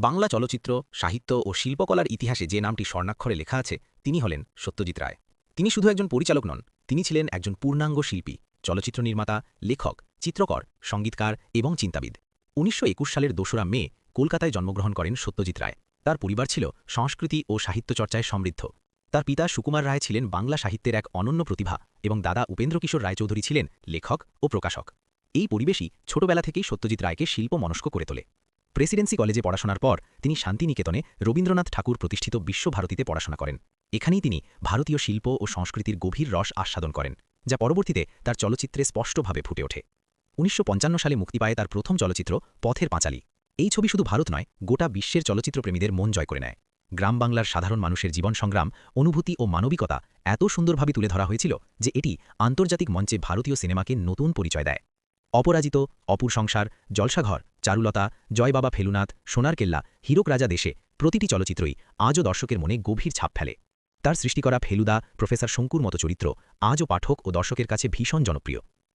বাংলা চলচ্চিত্র, সাহিত্য ও শিল্পকলার ইতিহাসে যে নামটি স্বর্ণাক্ষরে লেখা আছে তিনি হলেন সত্যজিৎ রায়। তিনি শুধু একজন পরিচালক নন, তিনি ছিলেন একজন পূর্ণাঙ্গ শিল্পী, চলচ্চিত্র নির্মাতা, লেখক, চিত্রকর, সঙ্গীতকার এবং চিন্তাবিদ। ১৯২১ সালের ২রা মে কলকাতায় জন্মগ্রহণ করেন সত্যজিৎ রায়। তার পরিবার ছিল সংস্কৃতি ও সাহিত্য চর্চায় সমৃদ্ধ। তার পিতা সুকুমার রায় ছিলেন বাংলা সাহিত্যের এক অনন্য প্রতিভা এবং দাদা উপেন্দ্রকিশোর রায়চৌধুরী ছিলেন লেখক ও প্রকাশক। এই পরিবেশই ছোটবেলা থেকেই সত্যজিৎ রায়কে শিল্পমনস্ক করে তোলে। প্রেসিডেন্সি কলেজে পড়াশোনার পর তিনি শান্তিনিকেতনে রবীন্দ্রনাথ ঠাকুর প্রতিষ্ঠিত বিশ্বভারতীতে পড়াশোনা করেন। এখানেই তিনি ভারতীয় শিল্প ও সংস্কৃতির গভীর রস আস্বাদন করেন, যা পরবর্তীতে তার চলচ্চিত্রে স্পষ্টভাবে ফুটে ওঠে। ১৯৫৫ সালে মুক্তি পায় তার প্রথম চলচ্চিত্র পথের পাঁচালী। এই ছবি শুধু ভারত নয়, গোটা বিশ্বের চলচ্চিত্রপ্রেমীদের মন জয় করে নেয়। গ্রাম বাংলার সাধারণ মানুষের জীবন সংগ্রাম, অনুভূতি ও মানবিকতা এত সুন্দরভাবে তুলে ধরা হয়েছিল যে এটি আন্তর্জাতিক মঞ্চে ভারতীয় সিনেমাকে নতুন পরিচয় দেয়। অপরাজিত, অপুর সংসার, জলসাঘর, চারুলতা, জয় বাবা ফেলুনাথ, সোনার কেল্লা, হীরক রাজা দেশে প্রতিটি চলচ্চিত্রই আজও দর্শকের মনে গভীর ছাপ ফেলে। তার সৃষ্টি করা ফেলুদা, প্রফেসর শঙ্কুর মতো চরিত্র আজও পাঠক ও দর্শকের কাছে ভীষণ জনপ্রিয়।